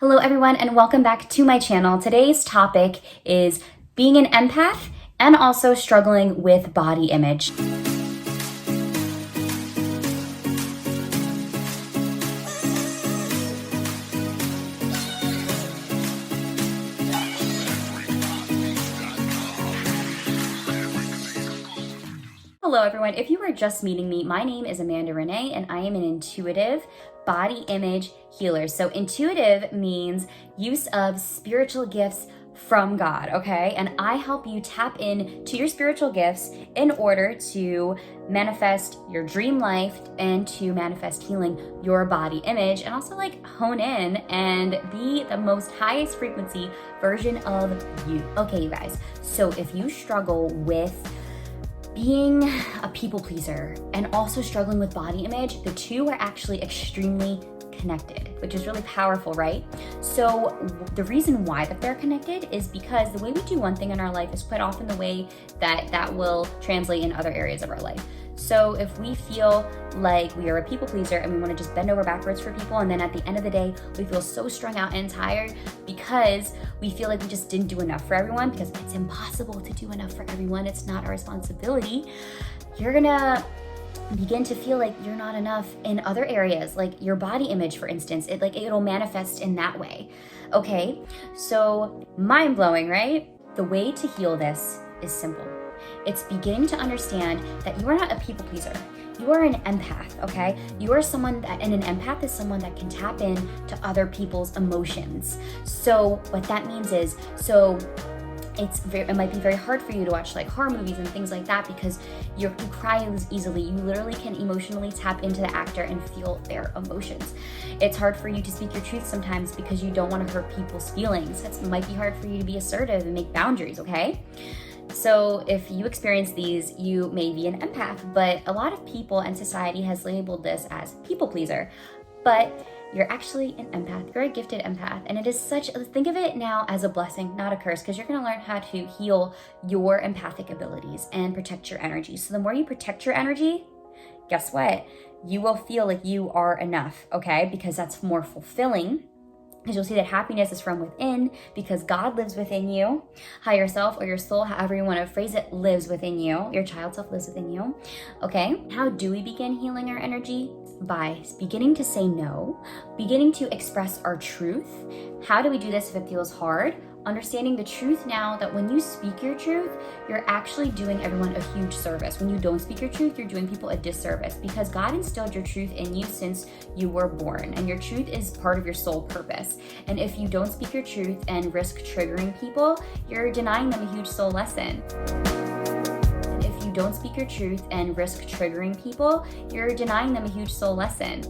Hello everyone and welcome back to my channel. Today's topic is being an empath and also struggling with body image. Hello everyone, if you are just meeting me, my name is Amanda Renee and I am an intuitive body image healer. So intuitive means use of spiritual gifts from God, okay? And I help you tap into your spiritual gifts in order to manifest your dream life and to manifest healing your body image and also like hone in and be the most highest frequency version of you. Okay, you guys, so if you struggle with being a people pleaser and also struggling with body image, the two are actually extremely connected, which is really powerful, right? So the reason why that they're connected is because the way we do one thing in our life is quite often the way that will translate in other areas of our life. So if we feel like we are a people pleaser and we want to just bend over backwards for people, and then at the end of the day, we feel so strung out and tired because we feel like we just didn't do enough for everyone, because it's impossible to do enough for everyone. It's not our responsibility. You're gonna begin to feel like you're not enough in other areas, like your body image, for instance. It'll manifest in that way. Okay, so mind-blowing, right? The way to heal this is simple. It's beginning to understand that you are not a people pleaser. You are an empath, okay? You are someone that, and an empath is someone that can tap in to other people's emotions. So what that means is, it might be very hard for you to watch like horror movies and things like that because you cry easily. You literally can emotionally tap into the actor and feel their emotions. It's hard for you to speak your truth sometimes because you don't want to hurt people's feelings. It might be hard for you to be assertive and make boundaries, okay? So if you experience these, you may be an empath, but a lot of people and society has labeled this as people pleaser. But you're actually an empath. You're a gifted empath. And it is think of it now as a blessing, not a curse, because you're going to learn how to heal your empathic abilities and protect your energy. So the more you protect your energy, guess what? You will feel like you are enough, okay? Because that's more fulfilling. Because you'll see that happiness is from within, because God lives within you. Higher self or your soul, however you want to phrase it, lives within you. Your child self lives within you. Okay, how do we begin healing our energy? By beginning to say no, beginning to express our truth. How do we do this if it feels hard? Understanding the truth now that when you speak your truth, you're actually doing everyone a huge service. When you don't speak your truth, you're doing people a disservice, because God instilled your truth in you since you were born, and your truth is part of your soul purpose. And if you don't speak your truth and risk triggering people, you're denying them a huge soul lesson. And if you don't speak your truth and risk triggering people, you're denying them a huge soul lesson.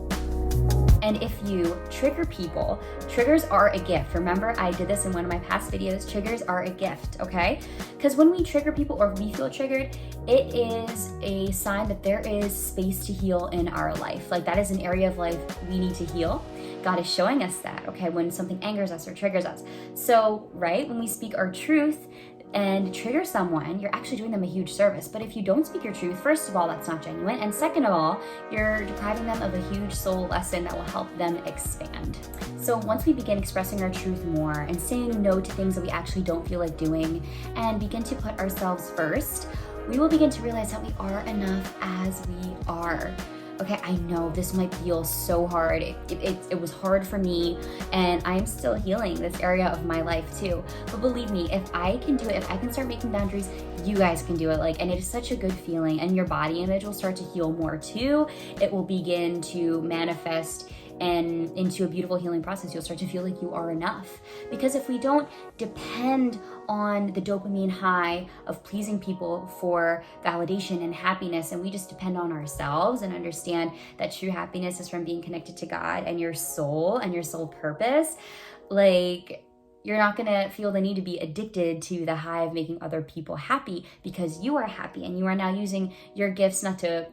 And if you trigger people, triggers are a gift. Remember, I did this in one of my past videos. Triggers are a gift, okay? Because when we trigger people or we feel triggered, it is a sign that there is space to heal in our life. Like, that is an area of life we need to heal. God is showing us that, okay, when something angers us or triggers us. So, right, when we speak our truth and trigger someone, you're actually doing them a huge service. But if you don't speak your truth, first of all, that's not genuine. And second of all, you're depriving them of a huge soul lesson that will help them expand. So once we begin expressing our truth more and saying no to things that we actually don't feel like doing and begin to put ourselves first, we will begin to realize that we are enough as we are. Okay, I know this might feel so hard. It was hard for me, and I'm still healing this area of my life too. But believe me, if I can do it, if I can start making boundaries, you guys can do it. And it is such a good feeling, and your body image will start to heal more too. It will begin to manifest and into a beautiful healing process. You'll start to feel like you are enough. Because if we don't depend on the dopamine high of pleasing people for validation and happiness, and we just depend on ourselves and understand that true happiness is from being connected to God and your soul purpose, you're not gonna feel the need to be addicted to the high of making other people happy, because you are happy and you are now using your gifts not to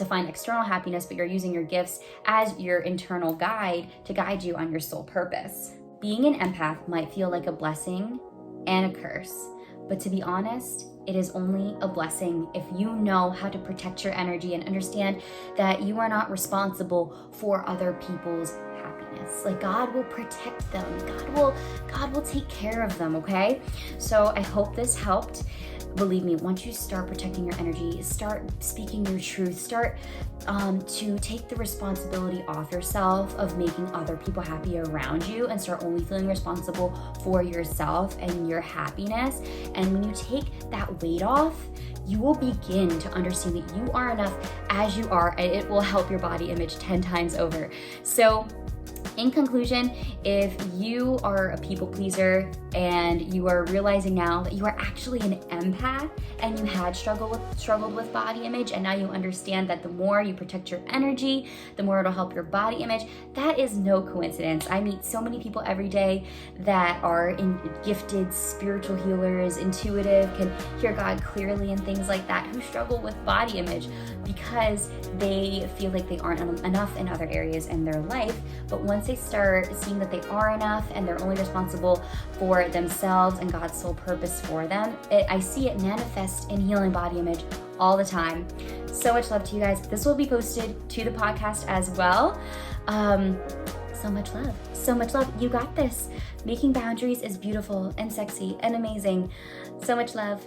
find external happiness, but you're using your gifts as your internal guide to guide you on your soul purpose. Being an empath might feel like a blessing and a curse, but to be honest, it is only a blessing if you know how to protect your energy and understand that you are not responsible for other people's happiness. sickness. Like God will protect them. God will take care of them, okay? So I hope this helped. Believe me, once you start protecting your energy, start speaking your truth, start to take the responsibility off yourself of making other people happy around you, and start only feeling responsible for yourself and your happiness. And when you take that weight off, you will begin to understand that you are enough as you are, and it will help your body image 10 times over. So in conclusion, if you are a people pleaser and you are realizing now that you are actually an empath and you had struggled with body image, and now you understand that the more you protect your energy, the more it'll help your body image, that is no coincidence. I meet so many people every day that are gifted spiritual healers, intuitive, can hear God clearly and things like that, who struggle with body image because they feel like they aren't enough in other areas in their life. But once they start seeing that they are enough and they're only responsible for themselves and God's sole purpose for them, I see it manifest in healing body image all the time. So much love to you guys. This will be posted to the podcast as well. So much love. So much love. You got this. Making boundaries is beautiful and sexy and amazing. So much love.